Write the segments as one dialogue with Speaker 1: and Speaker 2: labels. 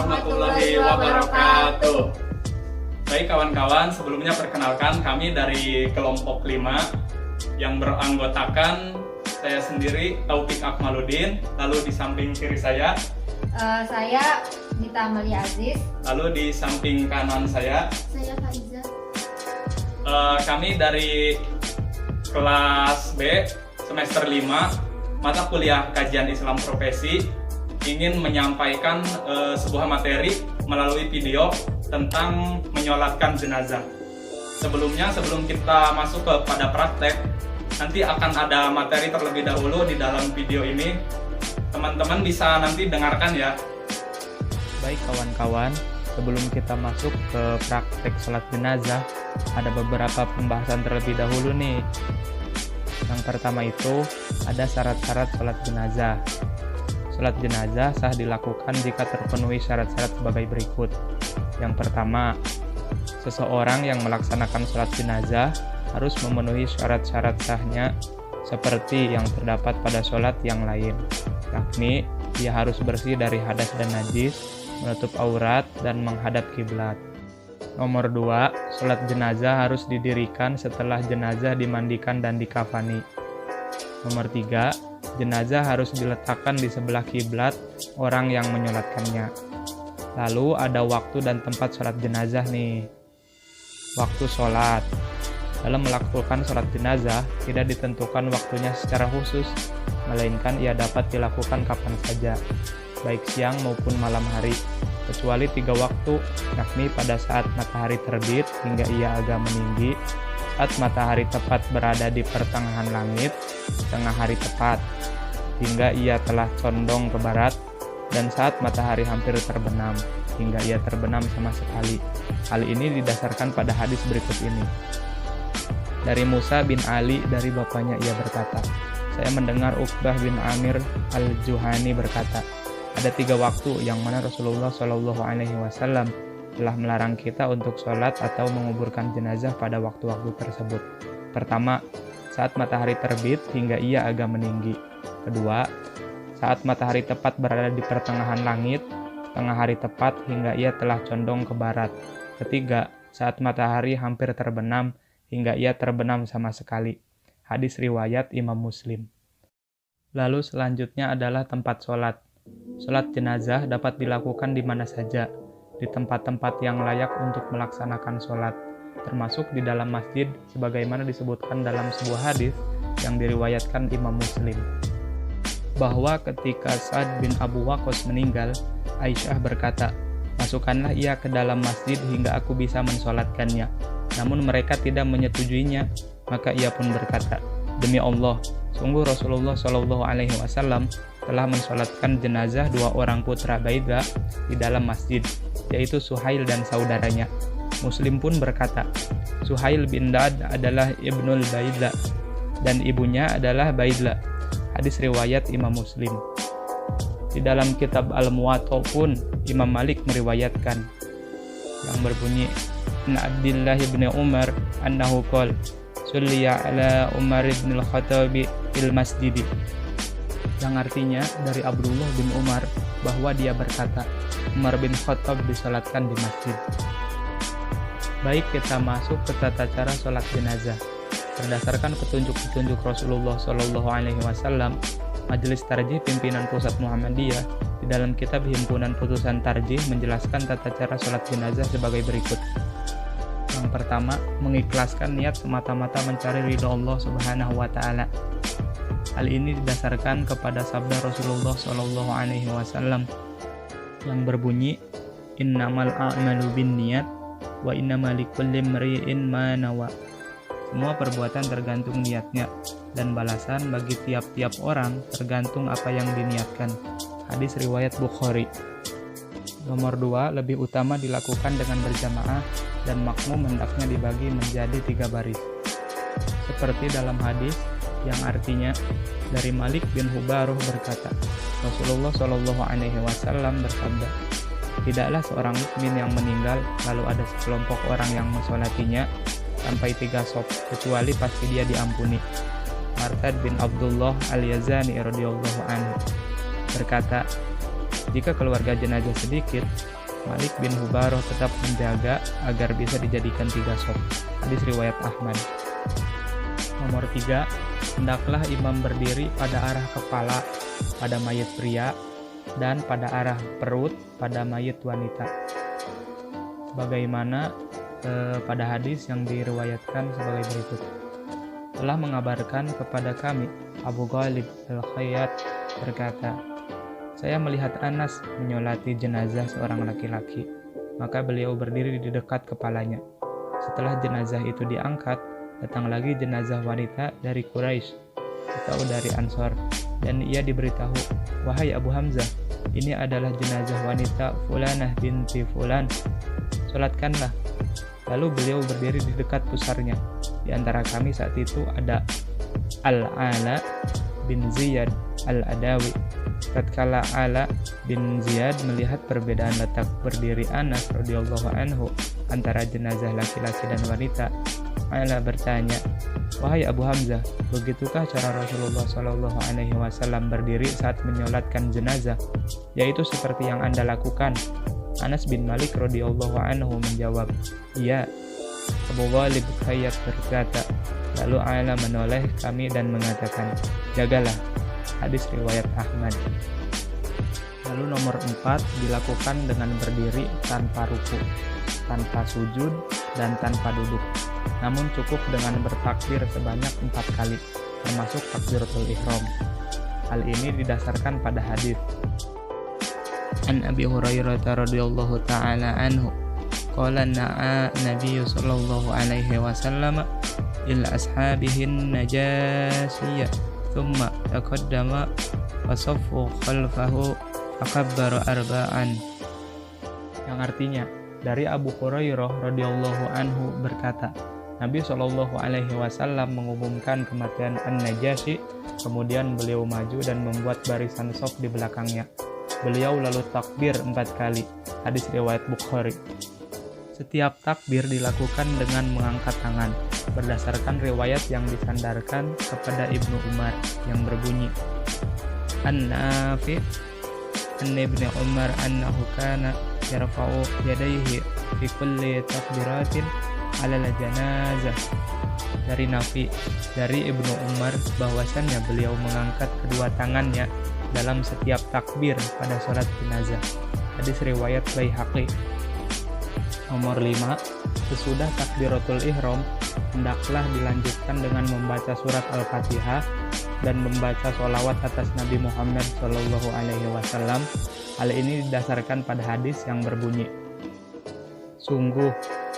Speaker 1: warahmatullahi wabarakatuh. Baik kawan-kawan, sebelumnya perkenalkan kami dari kelompok 5 yang beranggotakan saya sendiri Taufik Akmaluddin, lalu di samping kiri saya
Speaker 2: Dita Amalia Aziz.
Speaker 1: Lalu di samping kanan saya
Speaker 2: Faiza.
Speaker 1: Kami dari kelas B semester 5 mata kuliah kajian Islam profesi ingin menyampaikan sebuah materi melalui video tentang menyolatkan jenazah. Sebelum kita masuk kepada praktek, nanti akan ada materi terlebih dahulu di dalam video ini. Teman-teman bisa nanti dengarkan ya.
Speaker 3: Baik kawan-kawan, sebelum kita masuk ke praktek sholat jenazah, ada beberapa pembahasan terlebih dahulu nih. Yang pertama itu ada syarat-syarat sholat jenazah. Sholat jenazah sah dilakukan jika terpenuhi syarat-syarat sebagai berikut. Yang pertama, seseorang yang melaksanakan sholat jenazah harus memenuhi syarat-syarat sahnya seperti yang terdapat pada sholat yang lain, yakni dia harus bersih dari hadas dan najis, menutup aurat, dan menghadap kiblat. Nomor 2, sholat jenazah harus didirikan setelah jenazah dimandikan dan dikafani. Nomor 3, jenazah harus diletakkan di sebelah kiblat orang yang menyolatkannya. Lalu ada waktu dan tempat sholat jenazah nih. Waktu sholat. Dalam melakukan sholat jenazah, tidak ditentukan waktunya secara khusus, melainkan ia dapat dilakukan kapan saja, baik siang maupun malam hari, kecuali 3 waktu, yakni pada saat matahari terbit hingga ia agak meninggi, saat matahari tepat berada di pertengahan langit, tengah hari tepat, hingga ia telah condong ke barat, dan saat matahari hampir terbenam, hingga ia terbenam sama sekali. Hal ini didasarkan pada hadis berikut ini. Dari Musa bin Ali dari bapaknya ia berkata, saya mendengar Uqbah bin Amir al-Juhani berkata, ada 3 waktu yang mana Rasulullah SAW telah melarang kita untuk sholat atau menguburkan jenazah pada waktu-waktu tersebut. Pertama, saat matahari terbit hingga ia agak meninggi. Kedua, saat matahari tepat berada di pertengahan langit, tengah hari tepat hingga ia telah condong ke barat. Ketiga, saat matahari hampir terbenam hingga ia terbenam sama sekali. Hadis riwayat Imam Muslim. Lalu selanjutnya adalah tempat sholat. Sholat jenazah dapat dilakukan di mana saja, di tempat-tempat yang layak untuk melaksanakan sholat, termasuk di dalam masjid, sebagaimana disebutkan dalam sebuah hadis yang diriwayatkan Imam Muslim. Bahwa ketika Sa'ad bin Abu Waqqas meninggal, Aisyah berkata, masukkanlah ia ke dalam masjid hingga aku bisa mensolatkannya. Namun mereka tidak menyetujuinya, maka ia pun berkata, demi Allah, sungguh Rasulullah SAW telah mensolatkan jenazah 2 orang putra Baida di dalam masjid, yaitu Suhail dan saudaranya. Muslim pun berkata, Suhail bin Da'ad adalah Ibnul Baida dan ibunya adalah Baidla. Hadis riwayat Imam Muslim. Di dalam kitab Al-Muwatta pun Imam Malik meriwayatkan yang berbunyi, An Abdillah bin Umar annahu qala sulliya ala Umar bin al-Khattab fil masjid, yang artinya dari Abdullah bin Umar bahwa dia berkata, Umar bin Khattab disalatkan di masjid. Baik, kita masuk ke tata cara sholat jenazah. Berdasarkan petunjuk-petunjuk Rasulullah SAW, Majelis Tarjih Pimpinan Pusat Muhammadiyah di dalam kitab Himpunan Putusan Tarjih menjelaskan tata cara sholat jenazah sebagai berikut. Yang pertama, mengikhlaskan niat semata-mata mencari ridho Allah Subhanahu wa Ta'ala. Hal ini didasarkan kepada sabda Rasulullah SAW yang berbunyi, Innamal a'malu binniyat wa innamal likulli imri'in ma nawa. Semua perbuatan tergantung niatnya, dan balasan bagi tiap-tiap orang tergantung apa yang diniatkan. Hadis riwayat Bukhari. Nomor 2, lebih utama dilakukan dengan berjamaah dan makmum hendaknya dibagi menjadi 3 baris. Seperti dalam hadis yang artinya dari Malik bin Hubaruh berkata, Rasulullah SAW bersabda, tidaklah seorang mukmin yang meninggal lalu ada sekelompok orang yang mensolatinya sampai 3 shaf, kecuali pasti dia diampuni. Marthad bin Abdullah al-Yazani radhiyallahu anhu berkata, Jika keluarga jenazah sedikit, Malik bin Hubairah tetap menjaga agar bisa dijadikan 3 shaf. Hadis riwayat Ahmad. Nomor 3, hendaklah imam berdiri pada arah kepala pada mayit pria dan pada arah perut pada mayit wanita. Sebagaimana pada hadis yang diriwayatkan sebagai berikut. Telah mengabarkan kepada kami Abu Ghalib Al-Khayyat berkata, saya melihat Anas menyolati jenazah seorang laki-laki, maka beliau berdiri di dekat kepalanya. Setelah jenazah itu diangkat, datang lagi jenazah wanita dari Quraisy atau dari Ansor, dan ia diberitahu, wahai Abu Hamzah, ini adalah jenazah wanita Fulanah binti Fulan, sholatkanlah. Lalu beliau berdiri di dekat pusarnya. Di antara kami saat itu ada Al-Ala bin Ziyad Al-Adawi. Tatkala Ala bin Ziyad melihat perbedaan letak berdiri Anas radhiyallahu anhu antara jenazah laki-laki dan wanita, Ala bertanya, wahai Abu Hamzah, begitukah cara Rasulullah Shallallahu Alaihi Wasallam berdiri saat menyolatkan jenazah, yaitu seperti yang Anda lakukan? Anas bin Malik radhiyallahu anhu menjawab, iya. Abu Ghalib Khayyat berkata, lalu Ala menoleh kami dan mengatakan, jagalah. Hadis riwayat Ahmad. Lalu nomor 4, dilakukan dengan berdiri tanpa ruku, tanpa sujud, dan tanpa duduk. Namun cukup dengan bertakbir sebanyak 4 kali, termasuk takbiratul ihram. Hal ini didasarkan pada hadis An Abi Hurairah radhiyallahu ta'ala anhu qala na'a Nabi sallallahu alaihi wasallam ila ashabihin najasiyah thumma taqaddama wa saffu khalfahu fakabbara arba'an, yang artinya dari Abu Hurairah radhiyallahu anhu berkata, Nabi Shallallahu Alaihi Wasallam mengumumkan kematian An-Najasyi, kemudian beliau maju dan membuat barisan shaf di belakangnya. Beliau lalu takbir 4 kali. Hadis riwayat Bukhari. Setiap takbir dilakukan dengan mengangkat tangan, berdasarkan riwayat yang disandarkan kepada Ibnu Umar yang berbunyi, An-Nafi' an Ibnu Umar annahu kana yarfa'u yadayhi fi kulli takbiratin alal janazah. Dari Nafi, dari Ibnu Umar, bahwasannya beliau mengangkat kedua tangannya dalam setiap takbir pada sholat jenazah. Hadis riwayat Baihaqi. Nomor 5, sesudah takbiratul ihram, hendaklah dilanjutkan dengan membaca surat Al-Fatihah dan membaca sholawat atas Nabi Muhammad Shallallahu Alaihi Wasallam. Hal ini didasarkan pada hadis yang berbunyi, sungguh,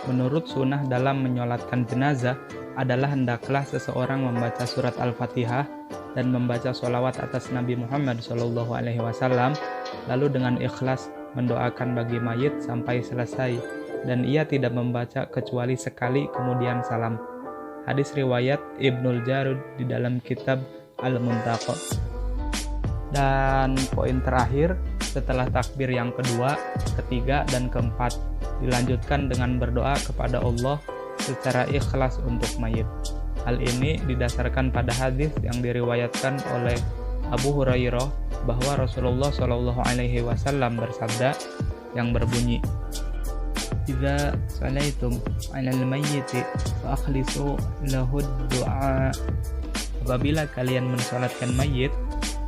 Speaker 3: menurut sunnah dalam menyolatkan jenazah adalah hendaklah seseorang membaca surat Al-Fatihah dan membaca sholawat atas Nabi Muhammad Shallallahu Alaihi Wasallam, lalu dengan ikhlas mendoakan bagi mayit sampai selesai, dan ia tidak membaca kecuali sekali kemudian salam. Hadis riwayat Ibnul Jarud di dalam kitab Al-Muntaqa. Dan poin terakhir, setelah takbir yang kedua, ketiga, dan keempat, dilanjutkan dengan berdoa kepada Allah secara ikhlas untuk mayit. Hal ini didasarkan pada hadis yang diriwayatkan oleh Abu Hurairah bahwa Rasulullah Shallallahu Alaihi Wasallam bersabda yang berbunyi, "Idza salaitum 'alal mayyiti fa akhlisu lahu du'a." Apabila kalian mensalatkan mayit,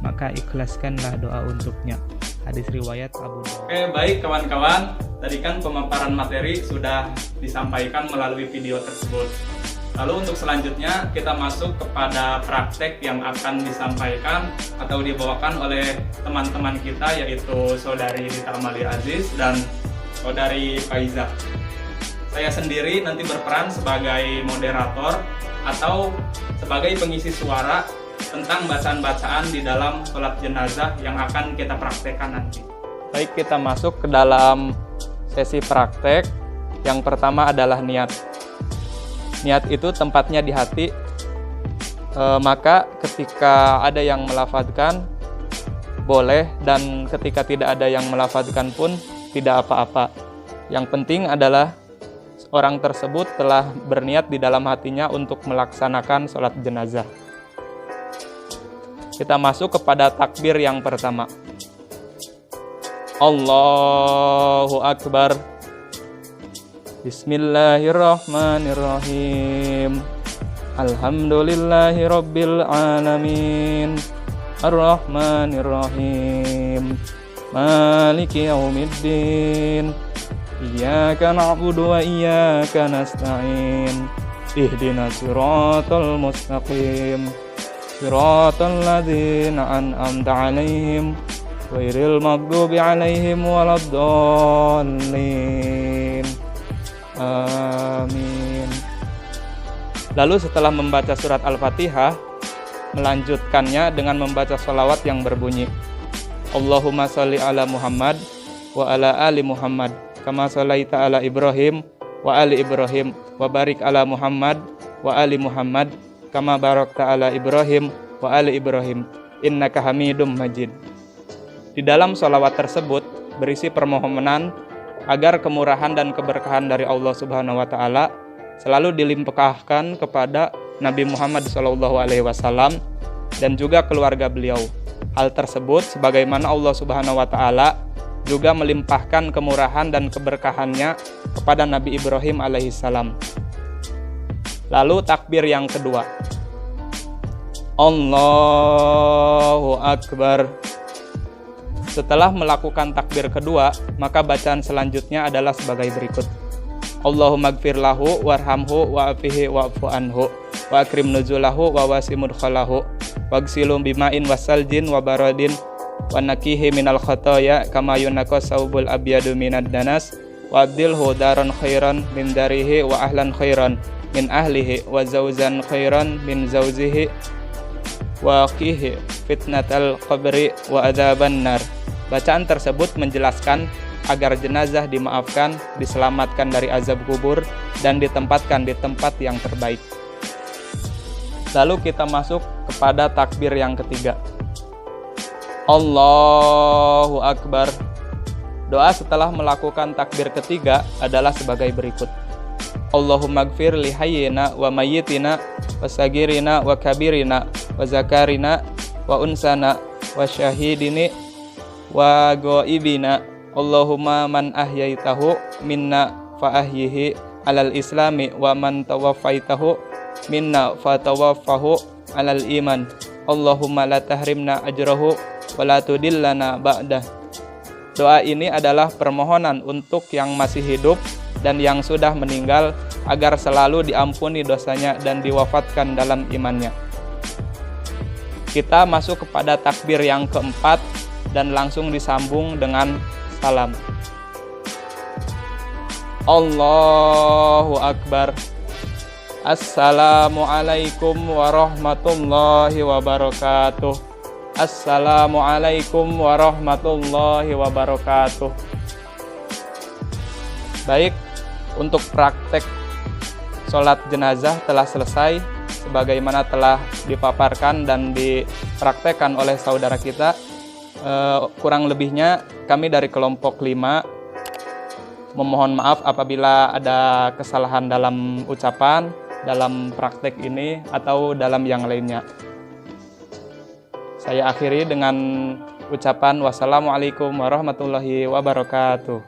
Speaker 3: maka ikhlaskanlah doa untuknya. Hadis riwayat Abu Dawud.
Speaker 1: Oke, baik kawan-kawan. Tadi kan pemaparan materi sudah disampaikan melalui video tersebut. Lalu untuk selanjutnya kita masuk kepada praktek yang akan disampaikan atau dibawakan oleh teman-teman kita, yaitu Saudari Dita Amalia Aziz dan Saudari Faiza. Saya sendiri nanti berperan sebagai moderator atau sebagai pengisi suara tentang bacaan-bacaan di dalam sholat jenazah yang akan kita praktekkan nanti. Baik, kita masuk ke dalam sesi praktek. Yang pertama adalah niat. Niat itu tempatnya di hati, maka ketika ada yang melafadzkan boleh, dan ketika tidak ada yang melafadzkan pun tidak apa-apa. Yang penting adalah orang tersebut telah berniat di dalam hatinya untuk melaksanakan sholat jenazah. Kita masuk kepada takbir yang pertama. Allahu Akbar. Bismillahirrahmanirrahim. Alhamdulillahi Rabbil Alamin. Ar-Rahmanirrahim. Maliki Yaumiddin. Iyyaka na'budu wa iyyaka nasta'in. Ihdinas siratal mustaqim. Siratal ladzina an'amta 'alaihim ghairil maghdubi 'alaihim waladdallin. Amin. Lalu setelah membaca surat Al-Fatihah, melanjutkannya dengan membaca sholawat yang berbunyi Allahumma sholli ala Muhammad wa ala ali Muhammad kama sholaita ala Ibrahim wa ali Ibrahim wa barik ala Muhammad wa ali Muhammad kama barakta ala Ibrahim wa ali Ibrahim innaka Hamidum Majid. Di dalam sholawat tersebut berisi permohonan agar kemurahan dan keberkahan dari Allah Subhanahu wa taala selalu dilimpahkan kepada Nabi Muhammad SAW dan juga keluarga beliau. Hal tersebut sebagaimana Allah Subhanahu wa taala juga melimpahkan kemurahan dan keberkahannya kepada Nabi Ibrahim alaihissalam. Lalu takbir yang kedua. Allahu Akbar. Setelah melakukan takbir kedua, maka bacaan selanjutnya adalah sebagai berikut. Allahumma gfir lahu warhamhu wa'afihi wa'fu anhu wa akrim nuzulahu wa wasi mudkhalahu wagsilum bima'in wasaljin wa baradin wa nakihi minal khotoya kama yunaqas saubul abyadu minad danas wa abdilhu daran khairan min darihi wa ahlan khairan min ahlihi wa zawzan khairan min zawzihi wa qihi fitnatal qabri wa adzaban nar. Bacaan tersebut menjelaskan agar jenazah dimaafkan, diselamatkan dari azab kubur, dan ditempatkan di tempat yang terbaik. Lalu kita masuk kepada takbir yang ketiga. Allahu Akbar. Doa setelah melakukan takbir ketiga adalah sebagai berikut. Allahumma gfir li hayyina wa mayyitina wa sagirina wa kabirina wa zakarina wa unsana wa syahidini wa ghaibina. Allahumma man ahyaitahu minna fa ahyihi alal islami wa man tawaffaitahu minna fa tawaffahu alal iman. Allahumma la tahrimna ajrahu wa la tudillana ba'dah. Doa ini adalah permohonan untuk yang masih hidup dan yang sudah meninggal agar selalu diampuni dosanya dan diwafatkan dalam imannya. Kita masuk kepada takbir yang keempat dan langsung disambung dengan salam. Allahu Akbar. Assalamualaikum warahmatullahi wabarakatuh. Assalamualaikum warahmatullahi wabarakatuh. Baik, untuk praktek sholat jenazah telah selesai sebagaimana telah dipaparkan dan dipraktekkan oleh saudara kita. Kurang lebihnya kami dari kelompok 5 memohon maaf apabila ada kesalahan dalam ucapan, dalam praktek ini atau dalam yang lainnya. Saya akhiri dengan ucapan wassalamualaikum warahmatullahi wabarakatuh.